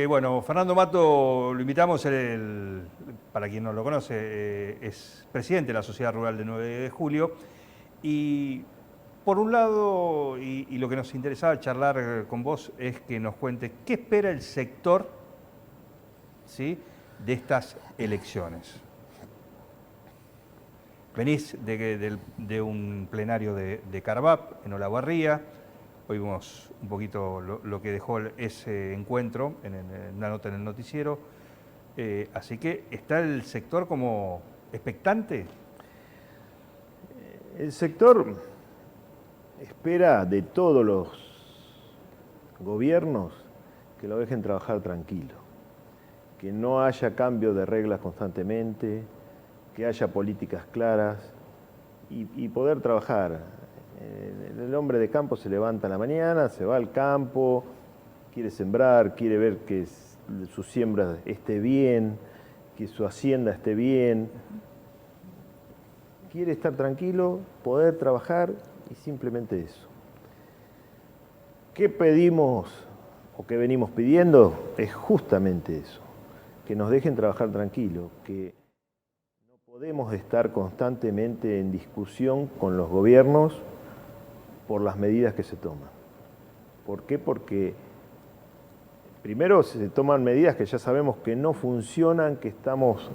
Bueno, Fernando Mato lo invitamos, para quien no lo conoce, es presidente de la Sociedad Rural de 9 de Julio. Y por un lado, y lo que nos interesaba charlar con vos es que nos cuente qué espera el sector, ¿sí?, de estas elecciones. Venís de un plenario de Carvap en Olavarría. Hoy vimos un poquito lo que dejó ese encuentro en una nota en el noticiero. Así que está el sector como expectante. El sector espera de todos los gobiernos que lo dejen trabajar tranquilo, que no haya cambio de reglas constantemente, que haya políticas claras y poder trabajar. El hombre de campo se levanta a la mañana, se va al campo, quiere sembrar, quiere ver que su siembra esté bien, que su hacienda esté bien. Quiere estar tranquilo, poder trabajar y simplemente eso. ¿Qué pedimos o qué venimos pidiendo? Es justamente eso, que nos dejen trabajar tranquilo, que no podemos estar constantemente en discusión con los gobiernos por las medidas que se toman. ¿Por qué? Porque primero se toman medidas que ya sabemos que no funcionan, que estamos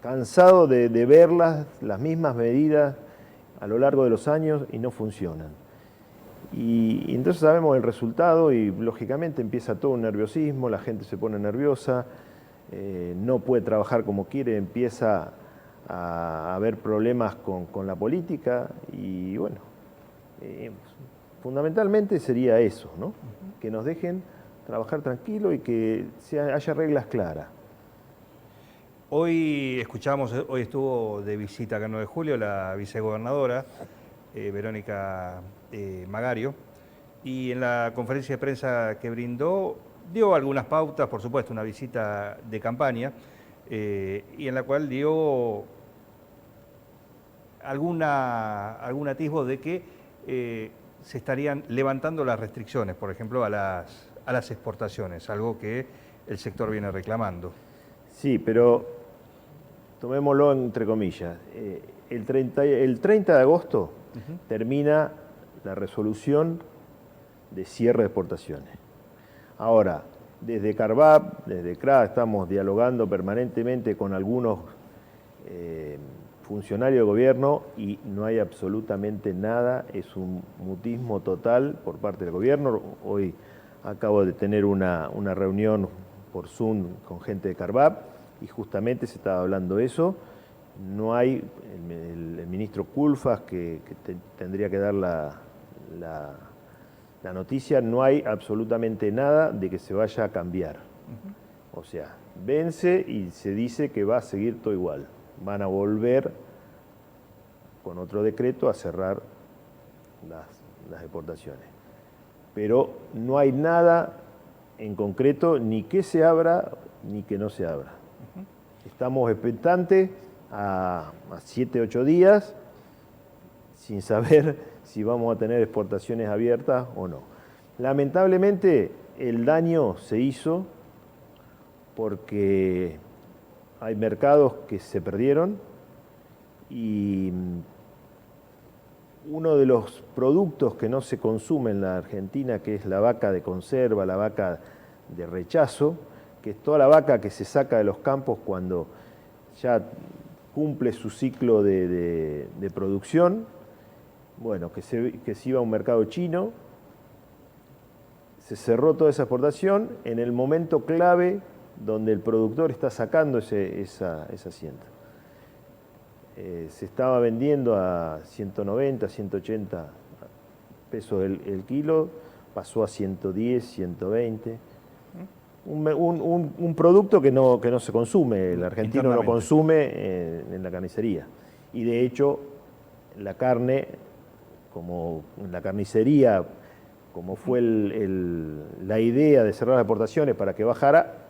cansados de verlas, las mismas medidas a lo largo de los años y no funcionan. Y entonces sabemos el resultado y lógicamente empieza todo un nerviosismo, la gente se pone nerviosa, no puede trabajar como quiere, empieza a haber problemas con la política y bueno, fundamentalmente sería eso, ¿no? Que nos dejen trabajar tranquilo y que haya reglas claras. Hoy estuvo de visita acá en 9 de Julio la vicegobernadora Verónica Magario, y en la conferencia de prensa que brindó dio algunas pautas, por supuesto, una visita de campaña, y en la cual dio algún atisbo de que se estarían levantando las restricciones, por ejemplo, a las exportaciones, algo que el sector viene reclamando. Sí, pero tomémoslo entre comillas. El 30 de agosto termina la resolución de cierre de exportaciones. Ahora, desde Carvap, desde CRA, estamos dialogando permanentemente con algunos funcionarios de gobierno y no hay absolutamente nada, es un mutismo total por parte del gobierno. Hoy acabo de tener una reunión por Zoom con gente de Carvap y justamente se estaba hablando de eso. No hay, el ministro Culfas, que tendría que dar la noticia, no hay absolutamente nada de que se vaya a cambiar. O sea, vence y se dice que va a seguir todo igual. Van a volver con otro decreto a cerrar las exportaciones. Pero no hay nada en concreto, ni que se abra, ni que no se abra. Estamos expectantes a 7, 8 días, sin saber si vamos a tener exportaciones abiertas o no. Lamentablemente, el daño se hizo porque hay mercados que se perdieron y uno de los productos que no se consume en la Argentina, que es la vaca de conserva, la vaca de rechazo, que es toda la vaca que se saca de los campos cuando ya cumple su ciclo de producción, bueno, que se iba a un mercado chino, se cerró toda esa exportación en el momento clave donde el productor está sacando esa hacienda. Se estaba vendiendo a 190, 180 pesos el kilo, pasó a 110, 120. Un producto que no se consume, el argentino no consume en la carnicería. Y de hecho, la carne, como en la carnicería, como fue la idea de cerrar las exportaciones para que bajara,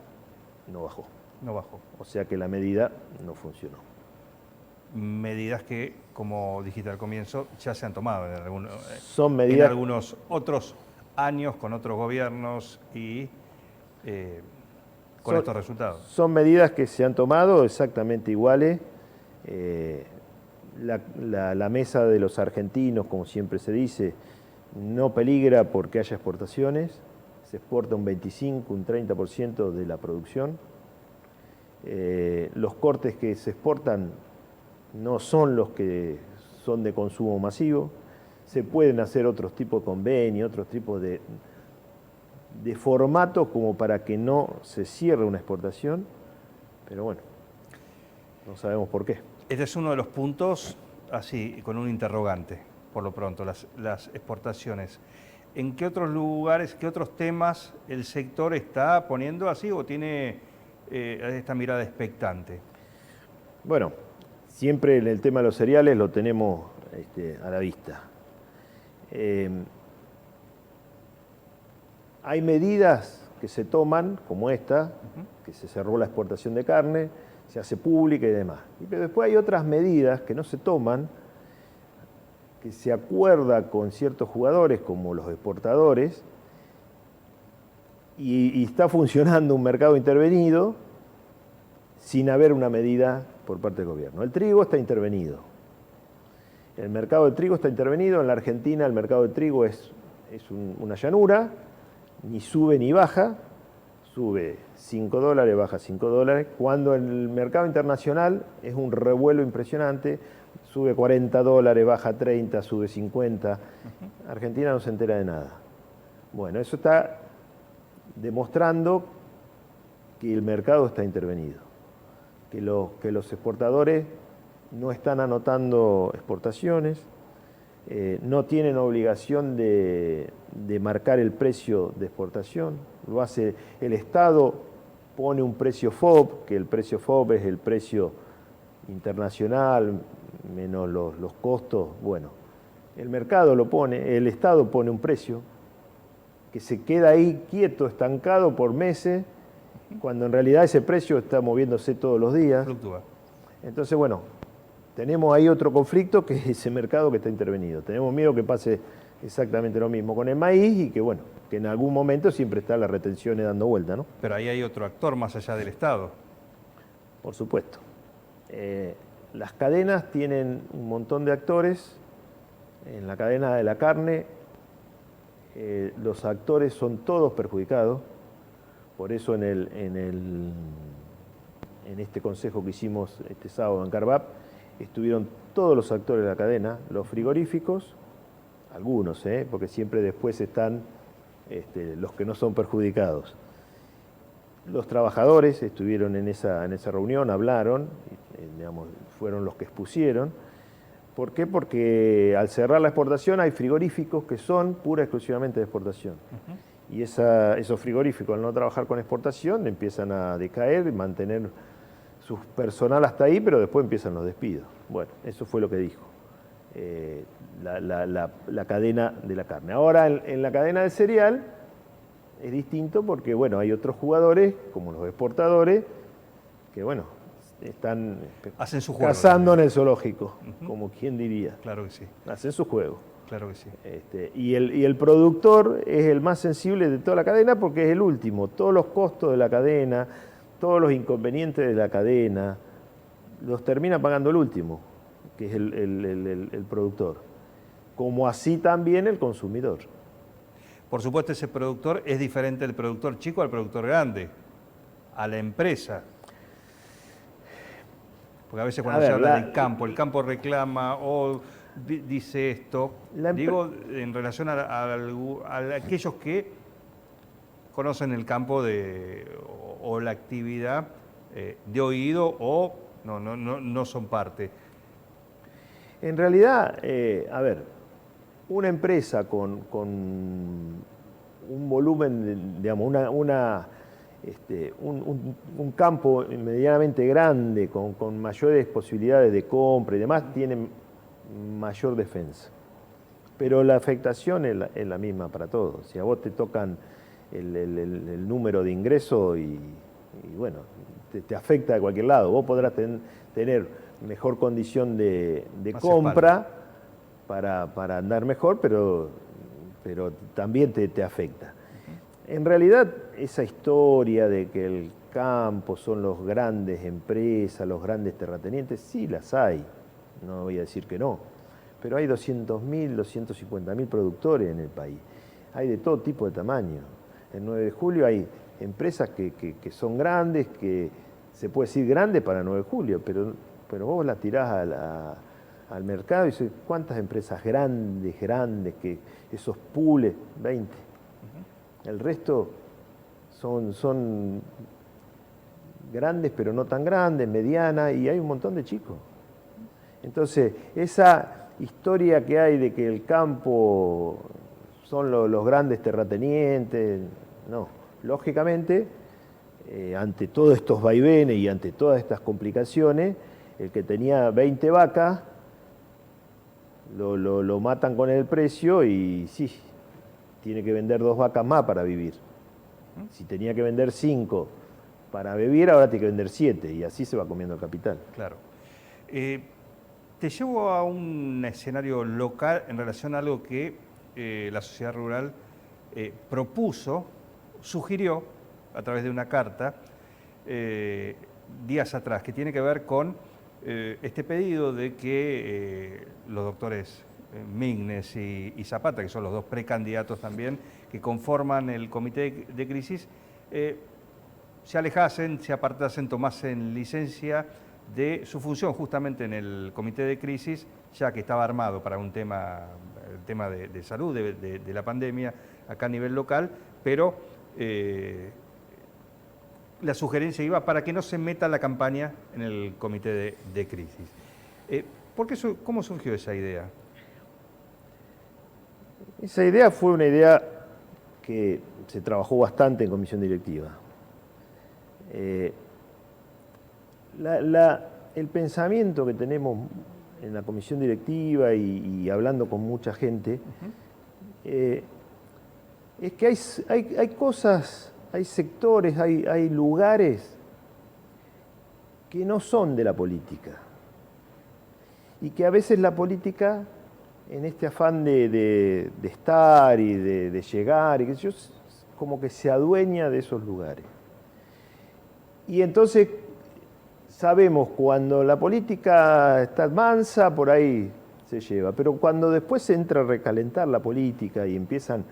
no bajó. No bajó. O sea que la medida no funcionó. Medidas que, como dijiste al comienzo, ya se han tomado Son medidas, en algunos otros años con otros gobiernos y con estos resultados. Son medidas que se han tomado exactamente iguales. La mesa de los argentinos, como siempre se dice, no peligra porque haya exportaciones. Se exporta un 25, un 30% de la producción. Los cortes que se exportan no son los que son de consumo masivo. Se pueden hacer otros tipos de convenios, otros tipos de formatos como para que no se cierre una exportación, pero bueno, no sabemos por qué. Este es uno de los puntos, así, con un interrogante, por lo pronto, las exportaciones. ¿En qué otros lugares, qué otros temas el sector está poniendo así o tiene esta mirada expectante? Bueno, siempre en el tema de los cereales lo tenemos a la vista. Hay medidas que se toman, como esta, que se cerró la exportación de carne, se hace pública y demás. Pero después hay otras medidas que no se toman, que se acuerda con ciertos jugadores, como los exportadores, y está funcionando un mercado intervenido sin haber una medida por parte del gobierno. El trigo está intervenido. El mercado del trigo está intervenido. En la Argentina el mercado del trigo es una llanura, ni sube ni baja, sube $5, baja $5, cuando en el mercado internacional es un revuelo impresionante, sube $40, baja 30, sube 50. Argentina no se entera de nada. Bueno, eso está demostrando que el mercado está intervenido, que los exportadores no están anotando exportaciones, no tienen obligación de marcar el precio de exportación, lo hace el Estado, pone un precio FOB, que el precio FOB es el precio internacional menos los costos. Bueno, el mercado lo pone, el Estado pone un precio que se queda ahí quieto, estancado por meses, cuando en realidad ese precio está moviéndose todos los días. Fluctúa. Entonces, bueno, tenemos ahí otro conflicto que es ese mercado que está intervenido. Tenemos miedo que pase exactamente lo mismo con el maíz y que, bueno, que en algún momento siempre está las retenciones dando vuelta, ¿no? Pero ahí hay otro actor más allá del Estado. Por supuesto. Las cadenas tienen un montón de actores. En la cadena de la carne, los actores son todos perjudicados. Por eso en este consejo que hicimos este sábado en Carvap, estuvieron todos los actores de la cadena, los frigoríficos, algunos, porque siempre después están los que no son perjudicados. Los trabajadores estuvieron en esa reunión, hablaron, digamos, fueron los que expusieron. ¿Por qué? Porque al cerrar la exportación hay frigoríficos que son pura y exclusivamente de exportación. Y esos frigoríficos, al no trabajar con exportación, empiezan a decaer, mantener su personal hasta ahí, pero después empiezan los despidos. Bueno, eso fue lo que dijo la cadena de la carne. Ahora, en la cadena de cereal es distinto porque, bueno, hay otros jugadores, como los exportadores, que, bueno, están hacen su juego, cazando en el zoológico, como quien diría. Claro que sí. Hacen su juego. Claro que sí. Y el productor es el más sensible de toda la cadena porque es el último. Todos los costos de la cadena, todos los inconvenientes de la cadena, los termina pagando el último, que es el productor. Como así también el consumidor. Por supuesto, ese productor es diferente del productor chico al productor grande, a la empresa. Porque a veces cuando se habla del campo, el campo reclama o dice esto, digo, en relación a aquellos que conocen el campo o la actividad de oído o no son parte. En realidad, a ver, una empresa con un volumen, digamos, un campo medianamente grande, con mayores posibilidades de compra y demás, tiene mayor defensa. Pero la afectación es la misma para todos. Si a vos te tocan el número de ingresos y bueno, te afecta de cualquier lado. Vos podrás tener mejor condición de compra para andar mejor, pero también te afecta. En realidad, esa historia de que el campo son los grandes empresas, los grandes terratenientes, sí las hay, no voy a decir que no, pero hay 200.000, 250.000 productores en el país, hay de todo tipo de tamaño. En 9 de julio hay empresas que son grandes, que se puede decir grandes para 9 de julio, pero vos las tirás al mercado y dices, ¿cuántas empresas grandes, que esos pools? 20. El resto son grandes, pero no tan grandes, medianas, y hay un montón de chicos. Entonces, esa historia que hay de que el campo son los grandes terratenientes, no. Lógicamente, ante todos estos vaivenes y ante todas estas complicaciones, el que tenía 20 vacas, lo matan con el precio y sí, tiene que vender 2 vacas más para vivir. Si tenía que vender 5 para vivir, ahora tiene que vender 7 y así se va comiendo el capital. Claro. Te llevo a un escenario local en relación a algo que la sociedad rural propuso, sugirió a través de una carta días atrás, que tiene que ver con este pedido de que los doctores Mignes y Zapata, que son los dos precandidatos también, que conforman el comité de crisis, se alejasen, se apartasen, tomasen licencia de su función justamente en el comité de crisis, ya que estaba armado para un tema, el tema de salud, de la pandemia, acá a nivel local, pero la sugerencia iba para que no se meta la campaña en el comité de crisis. ¿Cómo surgió esa idea? Esa idea fue una idea que se trabajó bastante en comisión directiva. El pensamiento que tenemos en la comisión directiva y hablando con mucha gente, es que hay cosas, hay sectores, hay lugares que no son de la política y que a veces la política, en este afán de estar y de llegar, y como que se adueña de esos lugares. Y entonces sabemos cuando la política está mansa, por ahí se lleva, pero cuando después se entra a recalentar la política y empiezan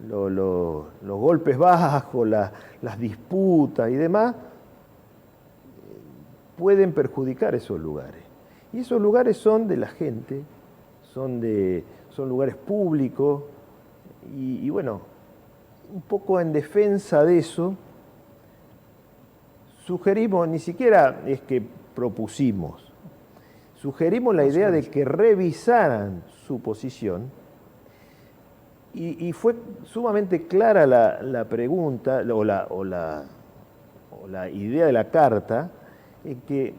los golpes bajos, las disputas y demás, pueden perjudicar esos lugares. Y esos lugares son de la gente, son lugares públicos, y bueno, un poco en defensa de eso, sugerimos, ni siquiera es que propusimos, sugerimos la idea de que revisaran su posición, y fue sumamente clara la pregunta o la idea de la carta, en que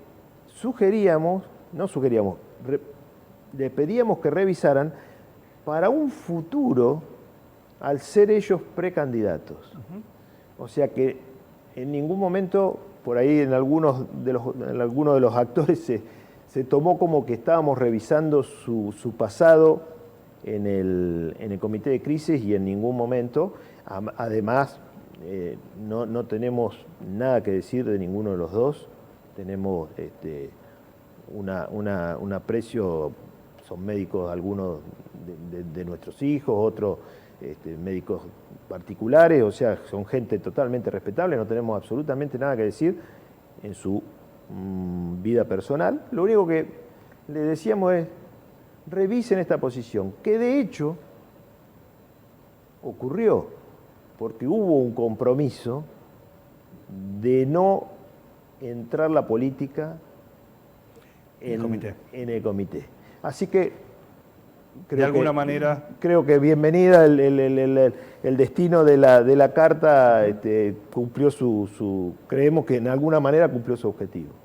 le pedíamos que revisaran para un futuro al ser ellos precandidatos. O sea que en ningún momento, por ahí en algunos de los actores se tomó como que estábamos revisando su pasado en el comité de crisis, y en ningún momento, además, no tenemos nada que decir de ninguno de los dos, tenemos un aprecio, son médicos algunos de nuestros hijos, otros médicos particulares, o sea, son gente totalmente respetable, no tenemos absolutamente nada que decir en su vida personal. Lo único que le decíamos es, revisen esta posición, que de hecho ocurrió, porque hubo un compromiso de no entrar la política en el comité. Así que creo que bienvenida el destino de la carta, cumplió creemos que en alguna manera cumplió su objetivo.